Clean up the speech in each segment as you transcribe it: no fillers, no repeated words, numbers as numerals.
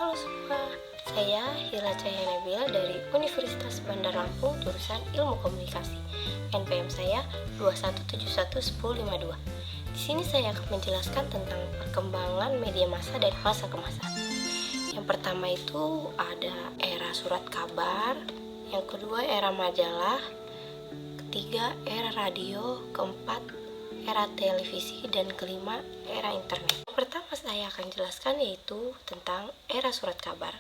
Halo semua, saya Hila Cahaya Nabila dari Universitas Bandar Lampung, jurusan Ilmu Komunikasi. NPM saya 21711052. Di sini saya akan menjelaskan tentang perkembangan media massa dari masa ke masa. Yang pertama itu ada era surat kabar, yang kedua era majalah, ketiga era radio, keempat era televisi, dan kelima era internet. Yang pertama saya akan jelaskan yaitu tentang era surat kabar.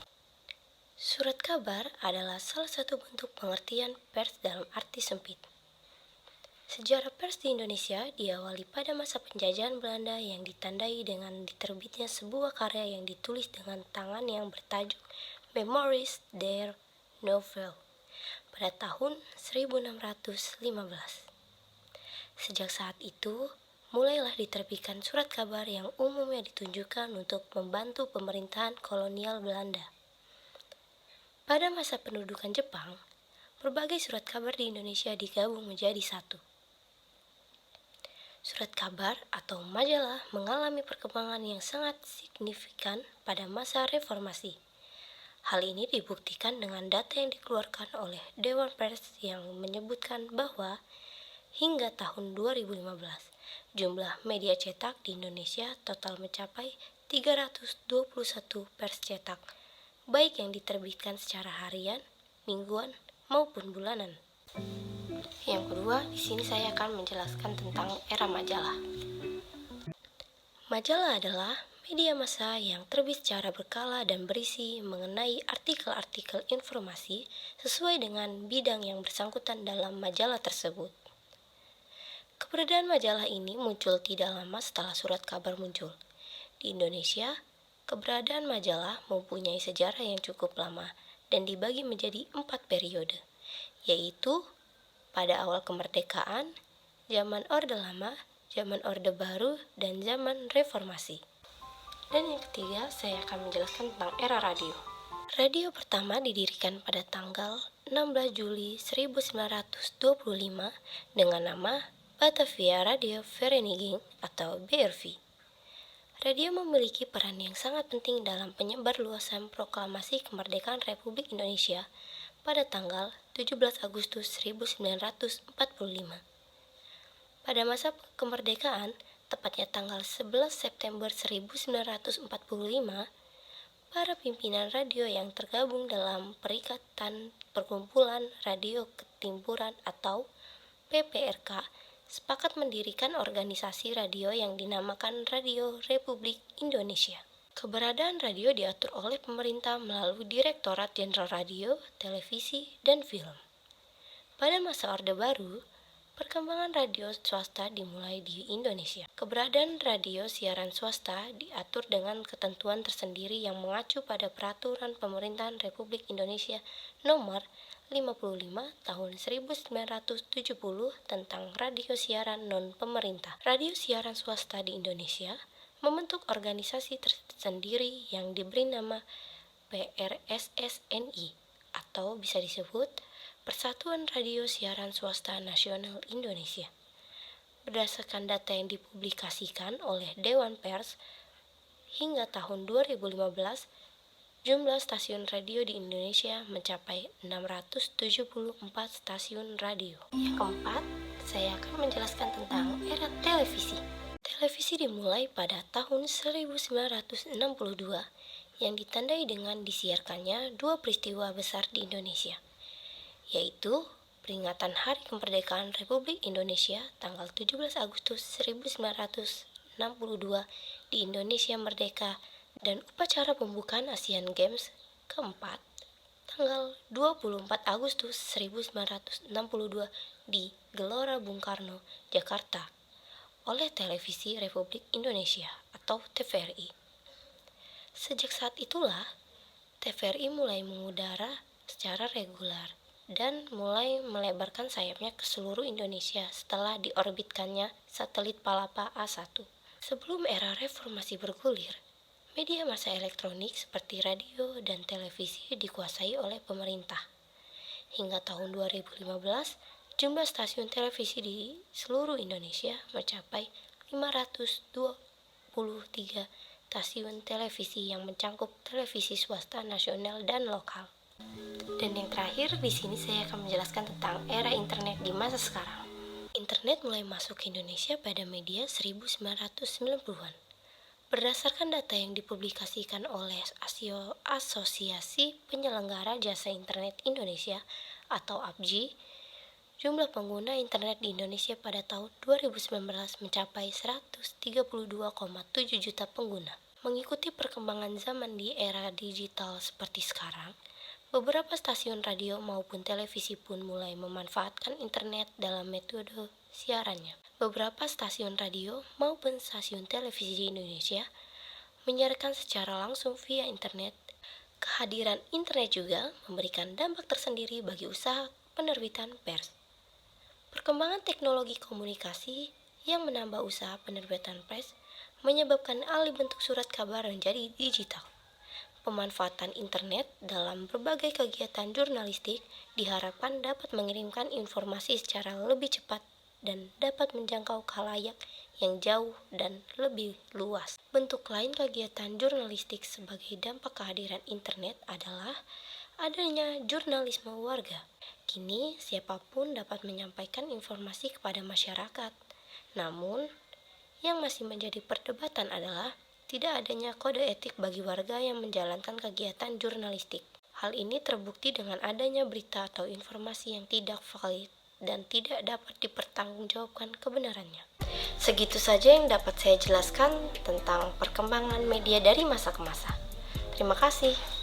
Surat kabar adalah salah satu bentuk pengertian pers dalam arti sempit. Sejarah pers di Indonesia diawali pada masa penjajahan Belanda yang ditandai dengan diterbitnya sebuah karya yang ditulis dengan tangan yang bertajuk Memories der Novel pada tahun 1615. Sejak saat itu, mulailah diterbitkan surat kabar yang umumnya ditunjukkan untuk membantu pemerintahan kolonial Belanda. Pada masa pendudukan Jepang, berbagai surat kabar di Indonesia digabung menjadi satu. Surat kabar atau majalah mengalami perkembangan yang sangat signifikan pada masa reformasi. Hal ini dibuktikan dengan data yang dikeluarkan oleh Dewan Pers yang menyebutkan bahwa hingga tahun 2015, jumlah media cetak di Indonesia total mencapai 321 pers cetak, baik yang diterbitkan secara harian, mingguan, maupun bulanan. Yang kedua, di sini saya akan menjelaskan tentang era majalah. Majalah adalah media massa yang terbit secara berkala dan berisi mengenai artikel-artikel informasi sesuai dengan bidang yang bersangkutan dalam majalah tersebut. Keberadaan majalah ini muncul tidak lama setelah surat kabar muncul. Di Indonesia, keberadaan majalah mempunyai sejarah yang cukup lama dan dibagi menjadi 4 periode, yaitu pada awal kemerdekaan, zaman Orde Lama, zaman Orde Baru, dan zaman Reformasi. Dan yang ketiga, saya akan menjelaskan tentang era radio. Radio pertama didirikan pada tanggal 16 Juli 1925 dengan nama Batavia Radio Vereniging atau BRV. Radio memiliki peran yang sangat penting dalam penyebar luasan proklamasi kemerdekaan Republik Indonesia pada tanggal 17 Agustus 1945. Pada masa kemerdekaan, tepatnya tanggal 11 September 1945, para pimpinan radio yang tergabung dalam Perikatan Perkumpulan Radio Ketimpuran atau PPRK sepakat mendirikan organisasi radio yang dinamakan Radio Republik Indonesia. Keberadaan radio diatur oleh pemerintah melalui Direktorat Jenderal Radio, Televisi, dan Film. Pada masa Orde Baru, perkembangan radio swasta dimulai di Indonesia. Keberadaan radio siaran swasta diatur dengan ketentuan tersendiri yang mengacu pada Peraturan Pemerintahan Republik Indonesia Nomor 55 tahun 1970 tentang radio siaran non-pemerintah. Radio siaran swasta di Indonesia membentuk organisasi tersendiri yang diberi nama PRSSNI atau bisa disebut Persatuan Radio Siaran Swasta Nasional Indonesia. Berdasarkan data yang dipublikasikan oleh Dewan Pers, hingga tahun 2015, jumlah stasiun radio di Indonesia mencapai 674 stasiun radio. Yang keempat, saya akan menjelaskan tentang era televisi. Televisi dimulai pada tahun 1962 yang ditandai dengan disiarkannya dua peristiwa besar di Indonesia, yaitu peringatan Hari Kemerdekaan Republik Indonesia tanggal 17 Agustus 1962 di Indonesia Merdeka dan upacara pembukaan Asian Games keempat tanggal 24 Agustus 1962 di Gelora Bung Karno, Jakarta oleh Televisi Republik Indonesia atau TVRI. Sejak saat itulah TVRI mulai mengudara secara reguler dan mulai melebarkan sayapnya ke seluruh Indonesia setelah diorbitkannya satelit Palapa A1. Sebelum era reformasi bergulir, media massa elektronik seperti radio dan televisi dikuasai oleh pemerintah. Hingga tahun 2015, jumlah stasiun televisi di seluruh Indonesia mencapai 523 stasiun televisi yang mencakup televisi swasta nasional dan lokal. Dan yang terakhir, di sini saya akan menjelaskan tentang era internet di masa sekarang. Internet mulai masuk ke Indonesia pada media 1990-an. Berdasarkan data yang dipublikasikan oleh Asosiasi Penyelenggara Jasa Internet Indonesia atau APJI, jumlah pengguna internet di Indonesia pada tahun 2019 mencapai 132,7 juta pengguna. Mengikuti perkembangan zaman di era digital seperti sekarang, beberapa stasiun radio maupun televisi pun mulai memanfaatkan internet dalam metode siarannya. Beberapa stasiun radio maupun stasiun televisi di Indonesia menyiarkan secara langsung via internet. Kehadiran internet juga memberikan dampak tersendiri bagi usaha penerbitan pers. Perkembangan teknologi komunikasi yang menambah usaha penerbitan pers menyebabkan alih bentuk surat kabar menjadi digital. Pemanfaatan internet dalam berbagai kegiatan jurnalistik diharapkan dapat mengirimkan informasi secara lebih cepat dan dapat menjangkau khalayak yang jauh dan lebih luas. Bentuk lain kegiatan jurnalistik sebagai dampak kehadiran internet adalah adanya jurnalisme warga. Kini siapapun dapat menyampaikan informasi kepada masyarakat. Namun, yang masih menjadi perdebatan adalah tidak adanya kode etik bagi warga yang menjalankan kegiatan jurnalistik. Hal ini terbukti dengan adanya berita atau informasi yang tidak valid dan tidak dapat dipertanggungjawabkan kebenarannya. Segitu saja yang dapat saya jelaskan tentang perkembangan media dari masa ke masa. Terima kasih.